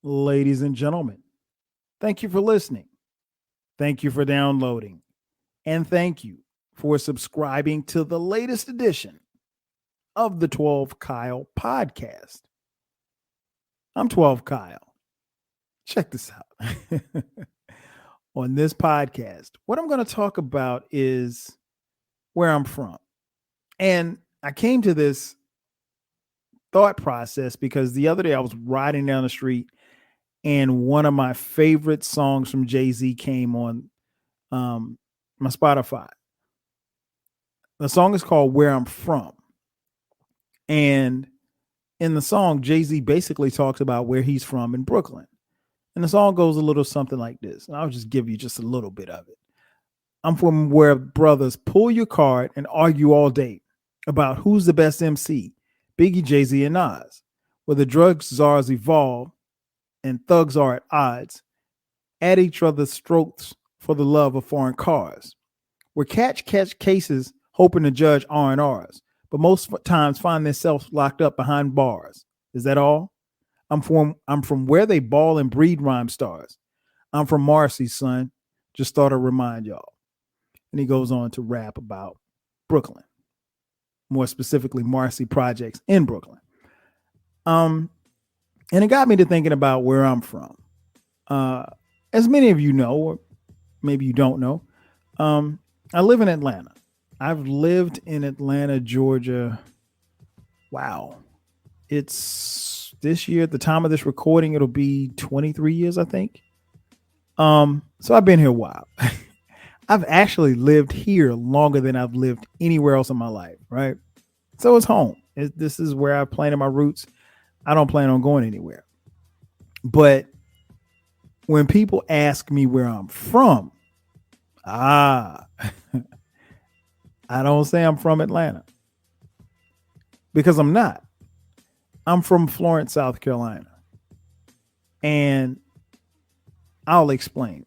Ladies and gentlemen, thank you for listening. Thank you for downloading. And thank you for subscribing to the latest edition of the 12 Kyle podcast. I'm 12 Kyle. Check this out. On this podcast, what I'm going to talk about is where I'm from. And I came to this thought process because the other day I was riding down the street and one of my favorite songs from Jay-Z came on my Spotify. The song is called Where I'm From. And in the song, Jay-Z basically talks about where he's from in Brooklyn. And the song goes a little something like this. And I'll just give you just a little bit of it. I'm from where brothers pull your card and argue all day about who's the best MC, Biggie, Jay-Z, and Nas. Where the drug czars evolve and thugs are at odds, at each other's throats for the love of foreign cars. Where catch cases hoping to judge R&Rs, but most times find themselves locked up behind bars. Is that all? I'm from where they ball and breed rhyme stars. I'm from Marcy, son. Just thought I'd remind y'all. And he goes on to rap about Brooklyn, more specifically Marcy projects in Brooklyn. And it got me to thinking about where I'm from. As many of you know, or maybe you don't know, I live in Atlanta. I've lived in Atlanta, Georgia. Wow. It's this year, at the time of this recording, it'll be 23 years, I think. So I've been here a while. I've actually lived here longer than I've lived anywhere else in my life, right? So it's home. This is where I planted my roots. I don't plan on going anywhere. But when people ask me where I'm from, I don't say I'm from Atlanta because I'm not. I'm from Florence, South Carolina. And I'll explain.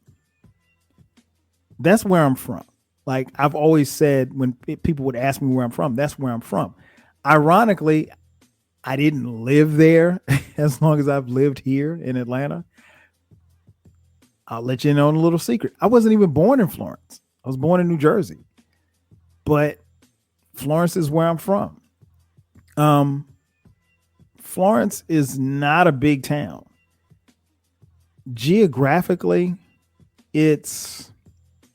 That's where I'm from. Like I've always said, when people would ask me where I'm from, that's where I'm from. Ironically, I didn't live there as long as I've lived here in Atlanta. I'll let you know a little secret. I wasn't even born in Florence. I was born in New Jersey. But Florence is where I'm from. Florence is not a big town. Geographically, it's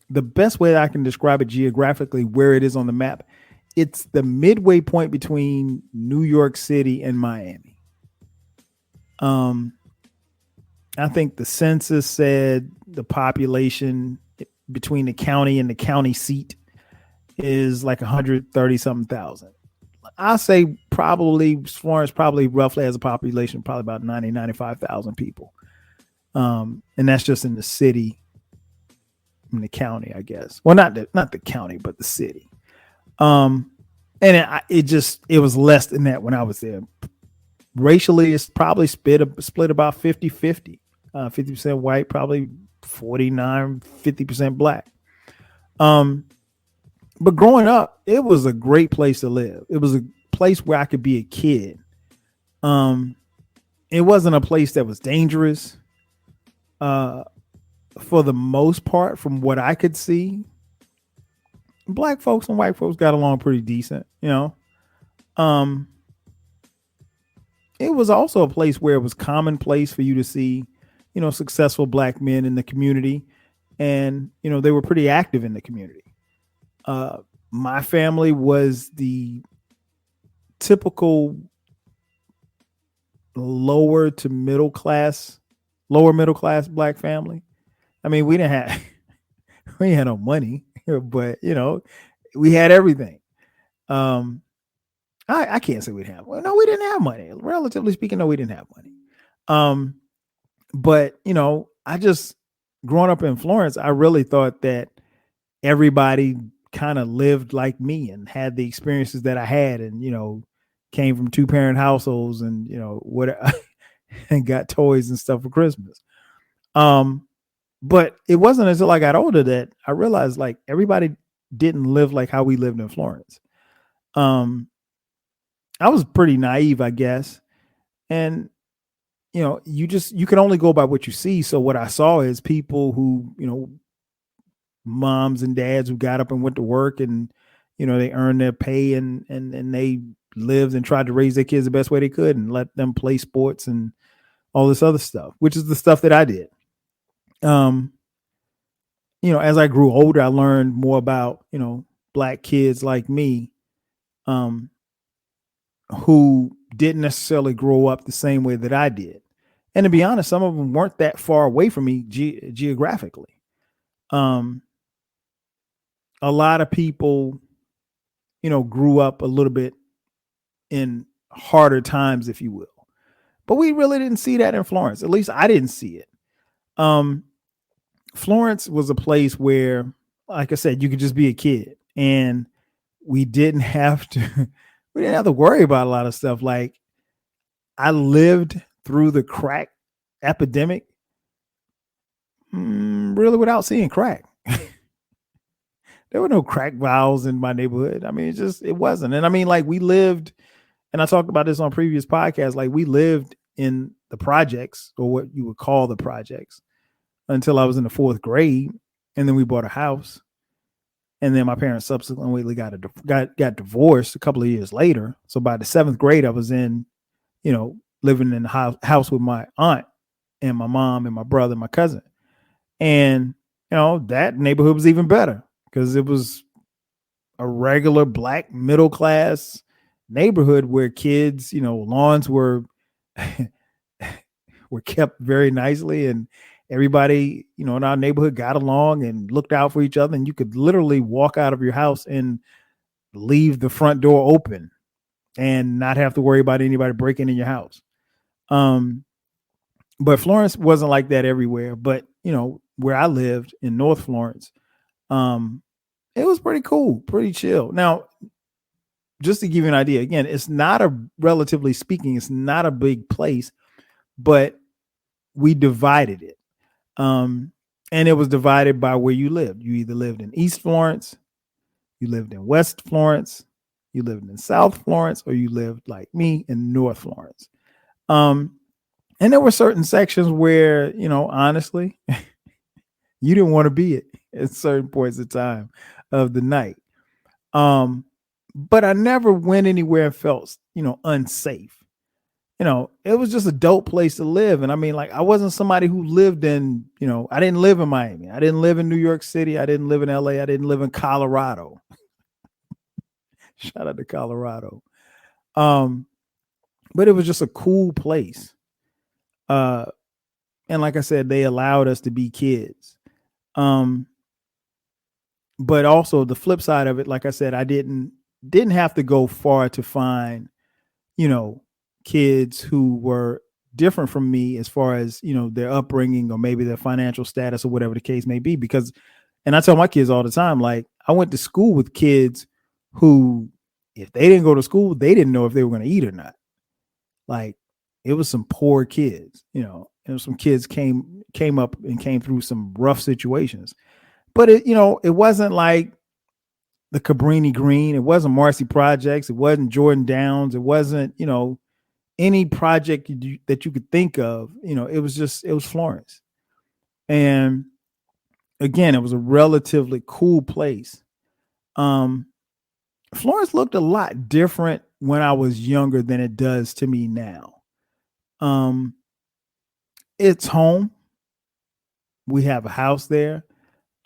the best way that I can describe it geographically where it is on the map. It's the midway point between New York City and Miami. I think the census said the population between the county and the county seat is like 130 something thousand. I'll say probably Florence probably roughly has a population probably about 95,000 people. And that's just in the city, in the county, I guess. Well, not the county, but the city. And it was less than that when I was there. Racially, it's probably split about 50-50. 50% white, probably 50% black. But growing up, it was a great place to live. It was a place where I could be a kid. It wasn't a place that was dangerous. For the most part, from what I could see, black folks and white folks got along pretty decent, you know. It was also a place where it was commonplace for you to see, you know, successful black men in the community, and you know they were pretty active in the community. My family was the typical lower middle class black family. I mean, we had no money, but you know, we had everything. I can't say we didn't have. Well, no, we didn't have money. Relatively speaking, no, we didn't have money. But you know, I just growing up in Florence, I really thought that everybody kind of lived like me and had the experiences that I had, and you know, came from 2-parent households, and you know what, and got toys and stuff for Christmas. But it wasn't until I got older that I realized like everybody didn't live like how we lived in Florence. I was pretty naive, I guess, and you can only go by what you see. So what I saw is people who, moms and dads who got up and went to work, and they earned their pay, and they lived and tried to raise their kids the best way they could and let them play sports and all this other stuff, which is the stuff that I did. Um, as I grew older, I learned more about, black kids like me, um, who didn't necessarily grow up the same way that I did. And to be honest, some of them weren't that far away from me geographically. Um, a lot of people, grew up a little bit in harder times, if you will. But we really didn't see that in Florence. At least I didn't see it. Florence was a place where, like I said, you could just be a kid, and we didn't have to worry about a lot of stuff. Like, I lived through the crack epidemic really without seeing crack. There were no crack vials in my neighborhood. I mean, it wasn't. And I mean, like, we lived, and I talked about this on previous podcasts, like, we lived in the projects, or what you would call the projects, until I was in the 4th grade. And then we bought a house. And then my parents subsequently got divorced a couple of years later. So by the 7th grade, I was in, living in the house with my aunt and my mom and my brother and my cousin. And, that neighborhood was even better because it was a regular black middle class neighborhood where kids, lawns were kept very nicely, and everybody, in our neighborhood got along and looked out for each other. And you could literally walk out of your house and leave the front door open and not have to worry about anybody breaking in your house. But Florence wasn't like that everywhere. But, where I lived in North Florence, it was pretty cool, pretty chill. Now, just to give you an idea, again, it's not it's not a big place, but we divided it. And it was divided by where you lived. You either lived in East Florence, you lived in West Florence, you lived in South Florence, or you lived, like me, in North Florence. And there were certain sections where, honestly, you didn't want to be at certain points of time of the night. But I never went anywhere and felt, unsafe. It was just a dope place to live. And I mean, like, I wasn't somebody who lived in, I didn't live in Miami. I didn't live in New York City. I didn't live in LA. I didn't live in Colorado. Shout out to Colorado. But it was just a cool place. And like I said, they allowed us to be kids. But also the flip side of it, like I said, I didn't have to go far to find, kids who were different from me as far as, their upbringing or maybe their financial status or whatever the case may be. Because, and I tell my kids all the time, like, I went to school with kids who, if they didn't go to school, they didn't know if they were going to eat or not. Like, it was some poor kids, and some kids came up and came through some rough situations. But it wasn't like the Cabrini Green. It wasn't Marcy Projects. It wasn't Jordan Downs. It wasn't, any project that you could think of. It was Florence. And again, it was a relatively cool place. Florence looked a lot different when I was younger than it does to me now. It's home. We have a house there.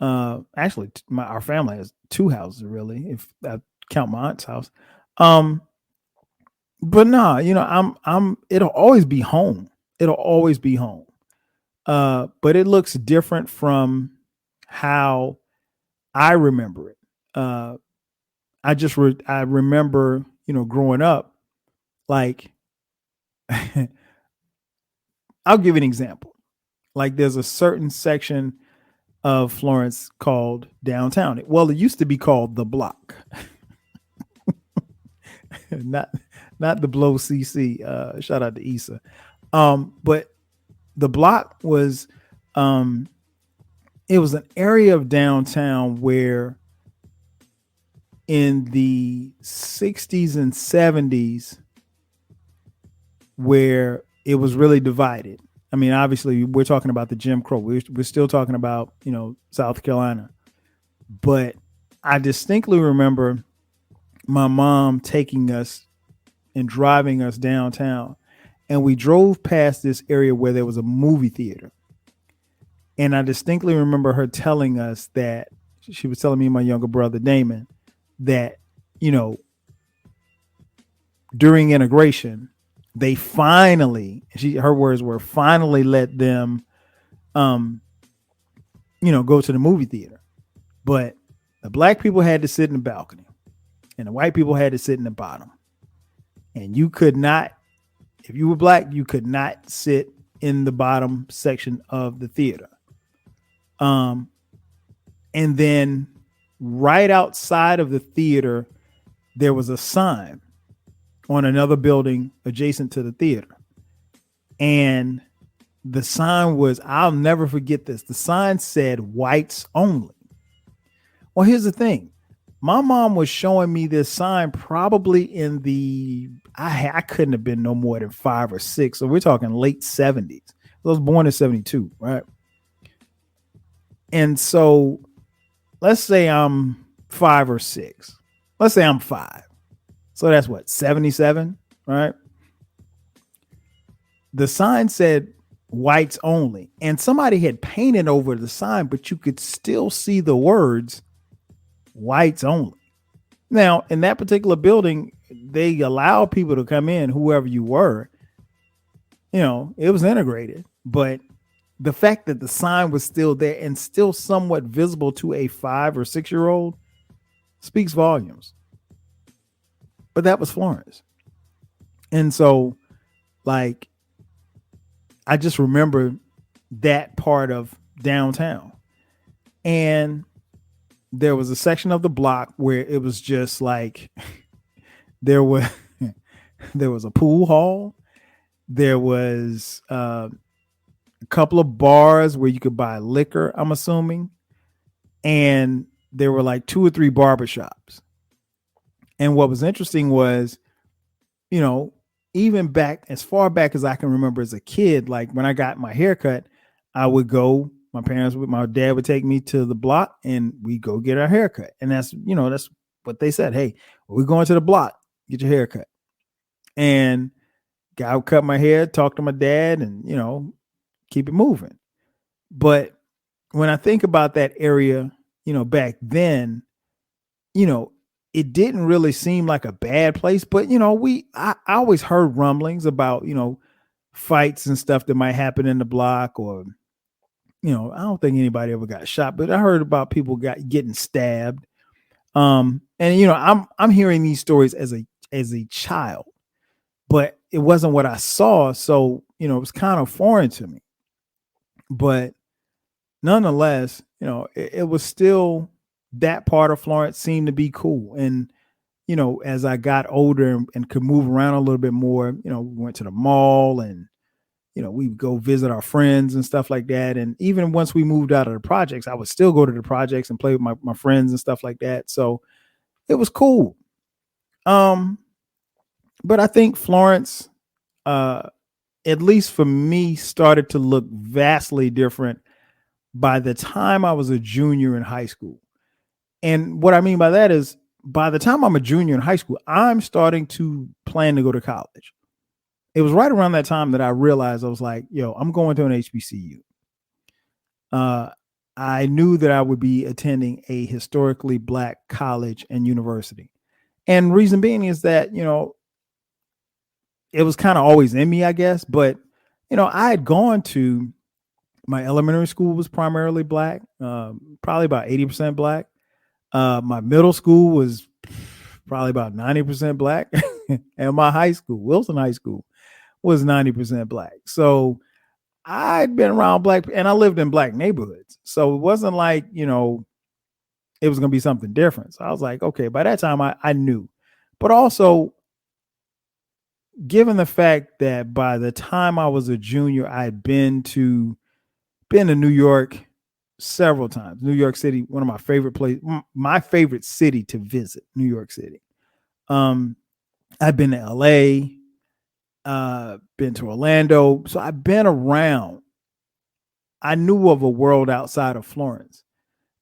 Actually, our family has 2 houses, really, if I count my aunt's house. But no, it'll always be home. It'll always be home. But it looks different from how I remember it. I remember, growing up, like, I'll give an example. Like, there's a certain section of Florence called downtown. Well, it used to be called the Block. not the Blow CC. Shout out to Issa. But the Block was, it was an area of downtown where in the 60s and 70s, where it was really divided. I mean, obviously, we're talking about the Jim Crow. We're still talking about, South Carolina. But I distinctly remember my mom taking us and driving us downtown. And we drove past this area where there was a movie theater. And I distinctly remember her telling us that she was telling me and my younger brother, Damon, that, you know, during integration, they finally, her words were, finally let them, go to the movie theater. But the black people had to sit in the balcony and the white people had to sit in the bottom. And you could not, if you were black, you could not sit in the bottom section of the theater. And then right outside of the theater, there was a sign on another building adjacent to the theater. And the sign was, I'll never forget this. The sign said whites only. Well, here's the thing. My mom was showing me this sign probably in I couldn't have been no more than 5 or 6. So we're talking late 70s. I was born in 72, right? And so let's say I'm 5 or 6. Let's say I'm 5. So that's what, 77, right? The sign said whites only. And somebody had painted over the sign, but you could still see the words whites only. Now, in that particular building, they allow people to come in, whoever you were. It was integrated. But the fact that the sign was still there and still somewhat visible to a 5 or 6-year-old speaks volumes. But that was Florence. And so, I just remember that part of downtown. And there was a section of the block where it was just like there was a pool hall. There was a couple of bars where you could buy liquor, I'm assuming. And there were like 2 or 3 barbershops. And what was interesting was, even back as far back as I can remember as a kid, like when I got my haircut, I would go, my dad would take me to the block and we go get our haircut. And that's what they said. Hey, we're going to the block, get your haircut. And guy would cut my hair, talk to my dad and, keep it moving. But when I think about that area, back then, it didn't really seem like a bad place, but I always heard rumblings about, fights and stuff that might happen in the block, or, I don't think anybody ever got shot, but I heard about people getting stabbed. And I'm hearing these stories as a child, but it wasn't what I saw. So, it was kind of foreign to me, but nonetheless, it was still, that part of Florence seemed to be cool. And, as I got older and could move around a little bit more, we went to the mall and, we would go visit our friends and stuff like that. And even once we moved out of the projects, I would still go to the projects and play with my friends and stuff like that. So it was cool. But I think Florence, at least for me, started to look vastly different by the time I was a junior in high school. And what I mean by that is, by the time I'm a junior in high school, I'm starting to plan to go to college. It was right around that time that I realized, I was like, I'm going to an HBCU. I knew that I would be attending a historically black college and university. And reason being is that, it was kind of always in me, I guess. But, I had gone to, my elementary school was primarily black, probably about 80% black. My middle school was probably about 90% black. And my high school, Wilson High School, was 90% black. So I'd been around black, and I lived in black neighborhoods. So it wasn't like, it was going to be something different. So I was like, okay, by that time I knew. But also, given the fact that by the time I was a junior, I'd been to New York several times. New York City, one of my favorite places, my favorite city to visit, New York City. I've been to LA. been to Orlando. So I've been around. I knew of a world outside of Florence.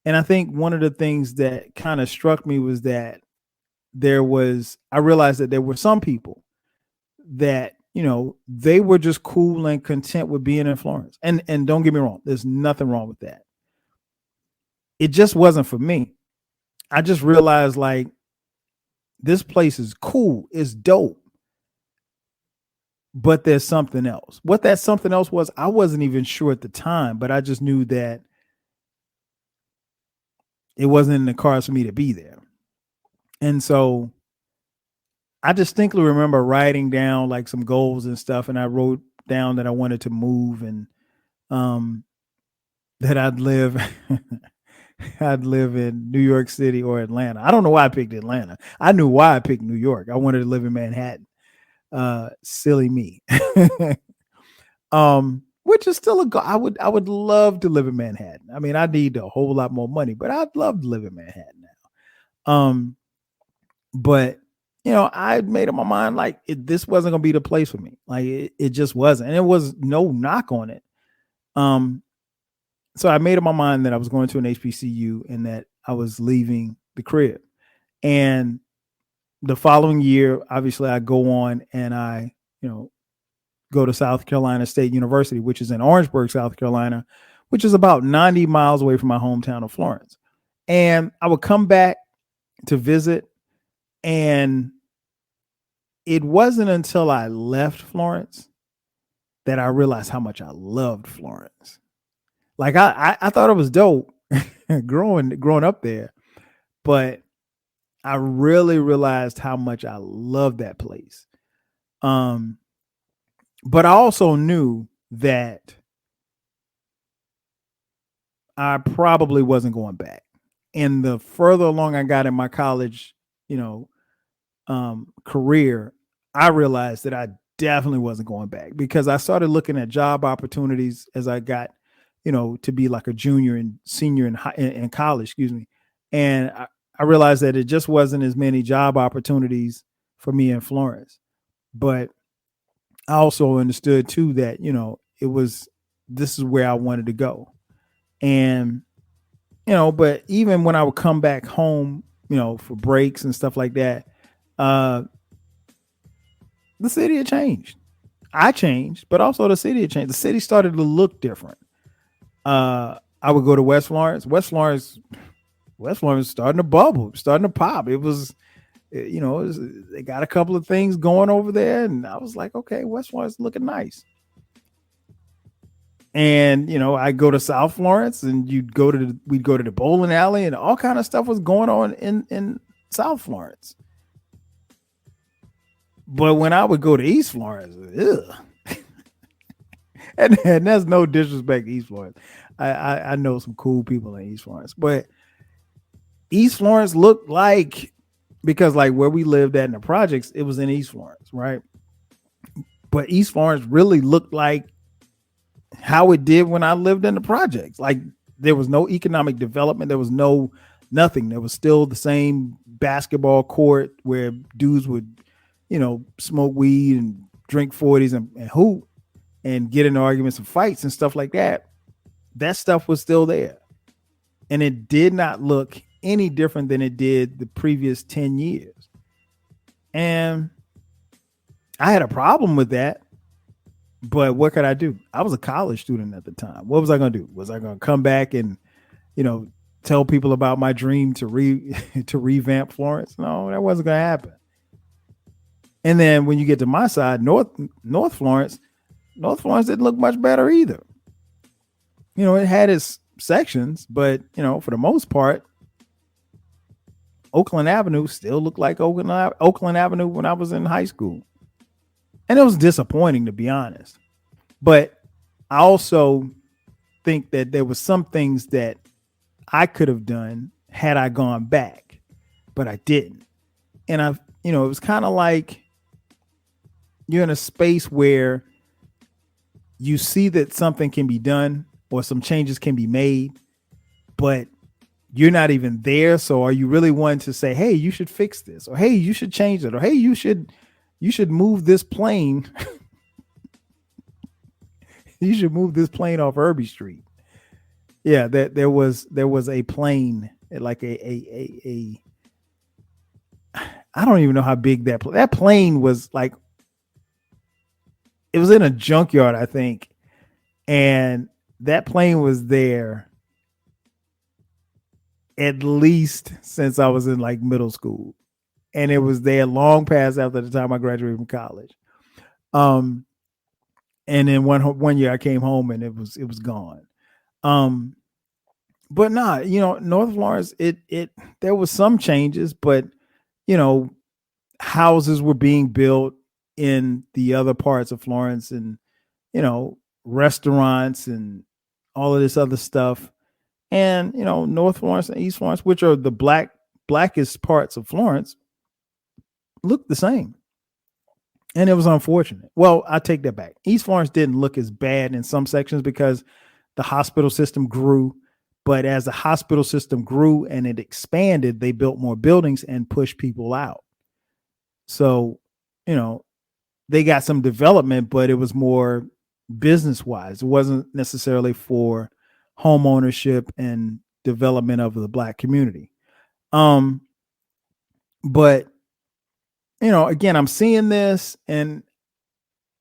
And I think one of the things that kind of struck me was that I realized that there were some people that, they were just cool and content with being in Florence. And don't get me wrong, there's nothing wrong with that. It just wasn't for me. I just realized like this place is cool, it's dope. But there's something else. What that something else was, I wasn't even sure at the time, but I just knew that it wasn't in the cards for me to be there. And so I distinctly remember writing down like some goals and stuff. And I wrote down that I wanted to move and that I'd live in New York City or Atlanta. I don't know why I picked Atlanta. I knew why I picked New York. I wanted to live in Manhattan. Silly me. Which is still a goal. I would love to live in Manhattan. I mean, I need a whole lot more money, but I'd love to live in Manhattan now. But I made up my mind like this wasn't gonna be the place for me. Like it just wasn't, and it was no knock on it. So I made up my mind that I was going to an HBCU and that I was leaving the crib. And the following year, obviously, I go on and I, go to South Carolina State University, which is in Orangeburg, South Carolina, which is about 90 miles away from my hometown of Florence. And I would come back to visit. And it wasn't until I left Florence that I realized how much I loved Florence. Like I thought it was dope growing up there, but I really realized how much I loved that place. But I also knew that I probably wasn't going back. And the further along I got in my college, career, I realized that I definitely wasn't going back because I started looking at job opportunities as I got, to be like a junior and senior in college, excuse me. And I realized that it just wasn't as many job opportunities for me in Florence. But I also understood too that, this is where I wanted to go. And, but even when I would come back home, for breaks and stuff like that, the city had changed. I changed, but also the city had changed. The city started to look different. I would go to West Florence. West Florence was starting to bubble, starting to pop. It was, they got a couple of things going over there, and I was like, okay, West Florence is looking nice. And I go to South Florence, and we'd go to the bowling alley, and all kind of stuff was going on in South Florence. But when I would go to East Florence, and that's no disrespect to East Florence. I know some cool people in East Florence, but East Florence looked like, because like where we lived at in the projects, it was in East Florence, right? But East Florence really looked like how it did when I lived in the projects. Like there was no economic development. There was nothing. There was still the same basketball court where dudes would, smoke weed and drink 40s and hoop and get into arguments and fights and stuff like that. That stuff was still there. And it did not look any different than it did the previous 10 years. And I had a problem with that. But what could I do? I was a college student at the time. What was I going to do? Was I going to come back and, tell people about my dream to revamp Florence? No, that wasn't going to happen. And then when you get to my side, North Florence didn't look much better either. It had its sections, but for the most part, Oakland Avenue still looked like Oakland Avenue when I was in high school. And it was disappointing, to be honest. But I also think that there was some things that I could have done had I gone back, but I didn't. And it was kind of like you're in a space where you see that something can be done or some changes can be made, but you're not even there. So are you really wanting to say, hey, you should fix this, or hey, you should change it, or hey, you should move this plane You should move this plane off Irby Street. Yeah, there was a plane, like a I don't even know how big that plane was. Like, it was in a junkyard, I think, and that plane was there at least since I was in like middle school, and it was there long past after the time I graduated from college. And then one year I came home and it was gone. But nah, North Florence, it there was some changes, but houses were being built in the other parts of Florence, and restaurants and all of this other stuff. And North Florence and East Florence, which are the blackest parts of Florence, look the same. And it was unfortunate. Well, I take that back. East Florence didn't look as bad in some sections because the hospital system grew. But as the hospital system grew and it expanded, they built more buildings and pushed people out. So, they got some development, but it was more business wise. It wasn't necessarily for home ownership and development of the Black community. But again, I'm seeing this and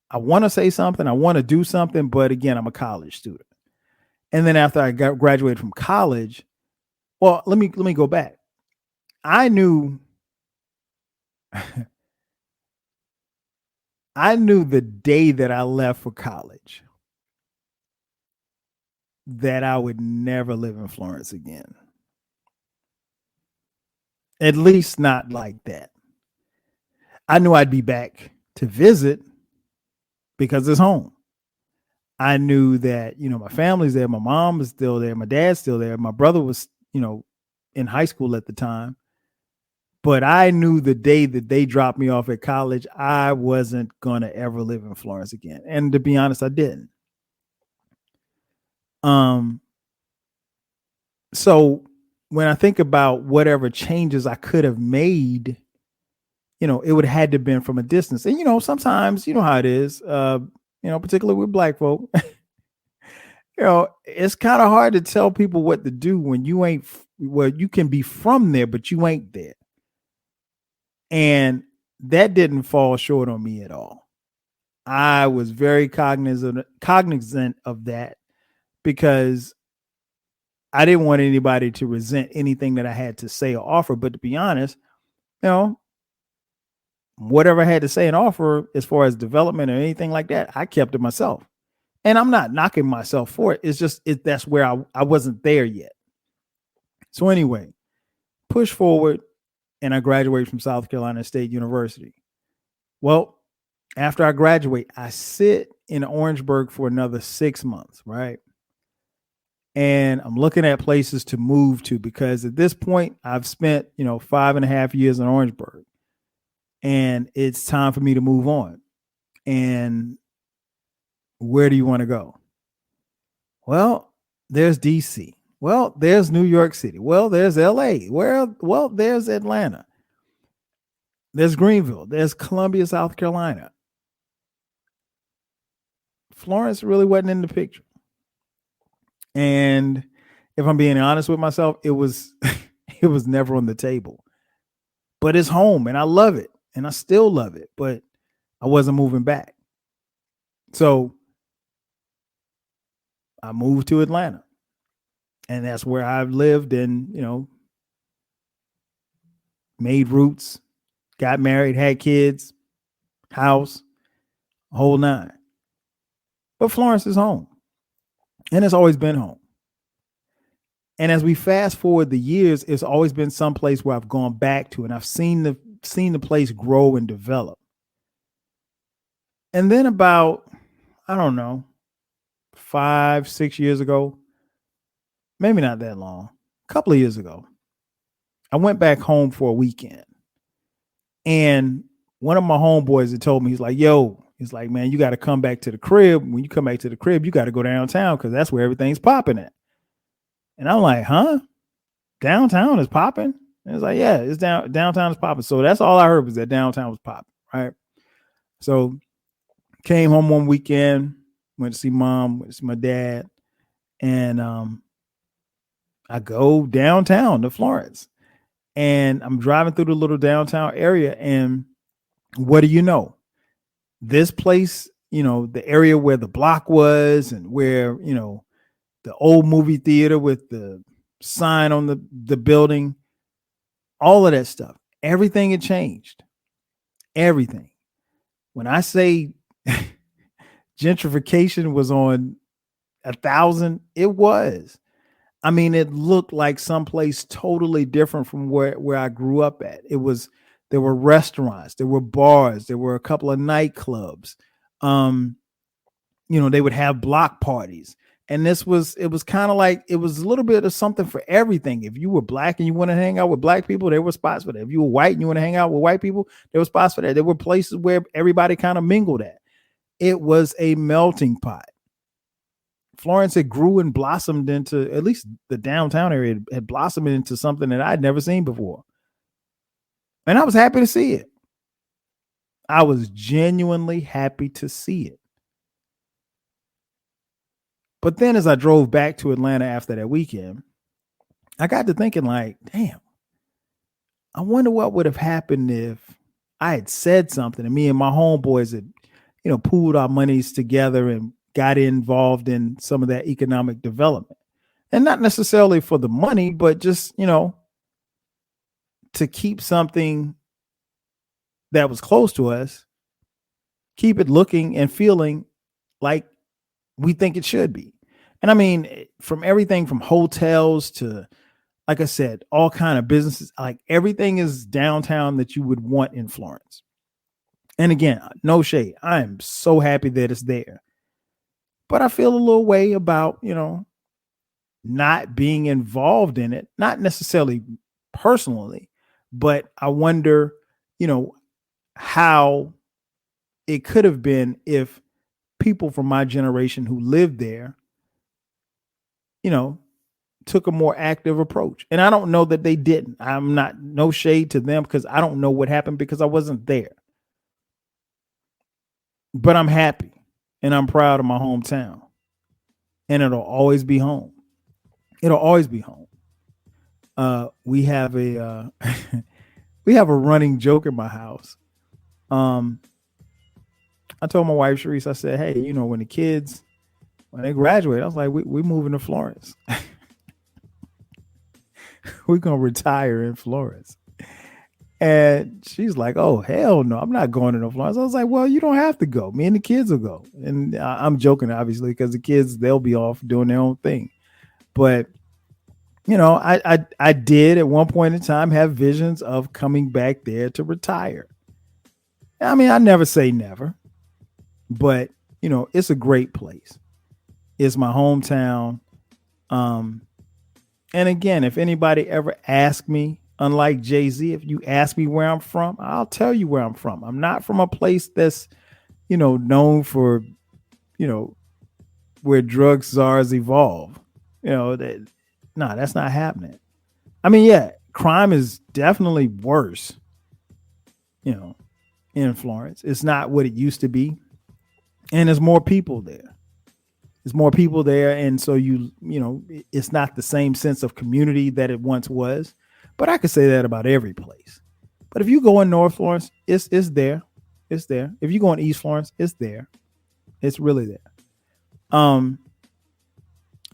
I want to say something. I want to do something, but again, I'm a college student. And then after I graduated from college, well, let me go back. I knew the day that I left for college that I would never live in Florence again. At least not like that. I knew I'd be back to visit because it's home. I knew that, my family's there. My mom was still there. My dad's still there. My brother was, in high school at the time. But I knew the day that they dropped me off at college, I wasn't going to ever live in Florence again. And to be honest, I didn't. So when I think about whatever changes I could have made, it would have had to have been from a distance. And, sometimes, how it is, particularly with Black folk, it's kind of hard to tell people what to do when you ain't, well, you can be from there, but you ain't there. And that didn't fall short on me at all. I was very cognizant of that because I didn't want anybody to resent anything that I had to say or offer. But to be honest, whatever I had to say and offer as far as development or anything like that, I kept it myself. And I'm not knocking myself for it. It's just that's where I wasn't there yet. So anyway, push forward, and I graduated from South Carolina State University. Well, after I graduate, I sit in Orangeburg for another 6 months, right? And I'm looking at places to move to because at this point, I've spent, 5.5 years in Orangeburg. And it's time for me to move on. And where do you want to go? Well, there's DC. Well, there's New York City. Well, there's LA. Well, there's Atlanta. There's Greenville. There's Columbia, South Carolina. Florence really wasn't in the picture. And if I'm being honest with myself, it was never on the table. But it's home and I love it. And I still love it, but I wasn't moving back. So I moved to Atlanta. And that's where I've lived and, made roots, got married, had kids, house, whole nine. But Florence is home. And it's always been home. And as we fast forward the years, it's always been some place where I've gone back to and I've seen the place grow and develop. And then about, I don't know, 5-6 years ago, maybe not that long, a couple of years ago, I went back home for a weekend. And one of my homeboys had told me, he's like, man, you got to come back to the crib. When you come back to the crib, you got to go downtown because that's where everything's popping at. And I'm like, huh? Downtown is popping? And it's like, yeah, it's downtown is popping. So that's all I heard was that downtown was popping, right? So came home one weekend, went to see mom, went to see my dad, and I go downtown to Florence, and I'm driving through the little downtown area, and what do you know? This place, the area where the block was and where, the old movie theater with the sign on the building, all of that stuff, everything had changed. Everything. When I say gentrification was on 1,000, it was. I mean, it looked like someplace totally different from where I grew up at. There were restaurants, there were bars, there were a couple of nightclubs. They would have block parties. And it was kind of like, it was a little bit of something for everything. If you were black and you want to hang out with black people, there were spots for that. If you were white and you want to hang out with white people, there were spots for that. There were places where everybody kind of mingled at. It was a melting pot. Florence had grew and blossomed into, at least the downtown area had blossomed into something that I'd never seen before. And I was happy to see it. I was genuinely happy to see it. But then as I drove back to Atlanta after that weekend, I got to thinking like, damn, I wonder what would have happened if I had said something and me and my homeboys had, pooled our monies together and got involved in some of that economic development. And not necessarily for the money, but just, to keep something that was close to us, keep it looking and feeling like we think it should be. And I mean, from everything from hotels to, like I said, all kind of businesses, like everything is downtown that you would want in Florence. And again, no shade. I am so happy that it's there. But I feel a little way about, not being involved in it, not necessarily personally, but I wonder, how it could have been if people from my generation who lived there, took a more active approach. And I don't know that they didn't. I'm not, no shade to them because I don't know what happened because I wasn't there. But I'm happy and I'm proud of my hometown. And it'll always be home. It'll always be home. We have a we have a running joke in my house. I told my wife Sharice, I said, hey, when the kids, when they graduate, I was like, we're moving to Florence. We're gonna retire in Florence. And she's like, oh, hell no, I'm not going to no Florence. I was like, well, you don't have to go. Me and the kids will go. And I'm joking, obviously, because the kids, they'll be off doing their own thing. But, I did at one point in time have visions of coming back there to retire. I mean, I never say never, but, it's a great place. It's my hometown. And again, if anybody ever asks me, unlike Jay-Z, if you ask me where I'm from, I'll tell you where I'm from. I'm not from a place that's, known for, where drug czars evolve. That's not happening. I mean, yeah, crime is definitely worse, in Florence. It's not what it used to be. And there's more people there. There's more people there. And so it's not the same sense of community that it once was. But I could say that about every place. But if you go in North Florence, it's there. It's there. If you go in East Florence, it's there. It's really there.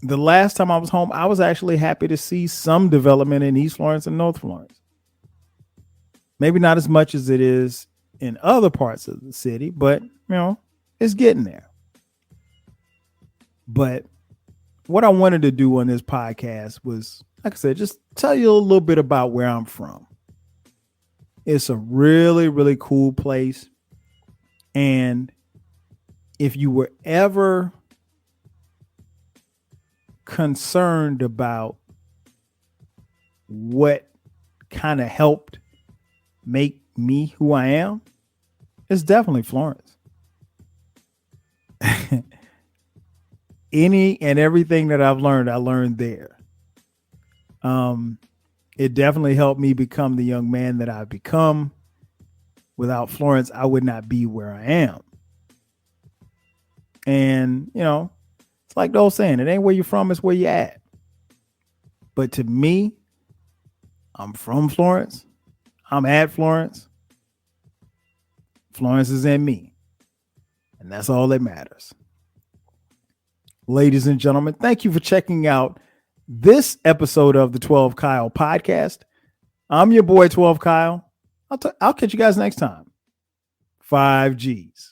The last time I was home, I was actually happy to see some development in East Florence and North Florence. Maybe not as much as it is in other parts of the city, but it's getting there. But what I wanted to do on this podcast was, like I said, just tell you a little bit about where I'm from. It's a really, really cool place. And if you were ever concerned about what kind of helped make me who I am, it's definitely Florence. Any and everything that I've learned, I learned there. It definitely helped me become the young man that I've become. Without Florence, I would not be where I am. And, it's like the old saying, it ain't where you're from, it's where you're at. But to me, I'm from Florence. I'm at Florence. Florence is in me. And that's all that matters. Ladies and gentlemen, thank you for checking out this episode of the 12 Kyle podcast. I'm your boy, 12 Kyle. I'll catch you guys next time. 5 G's.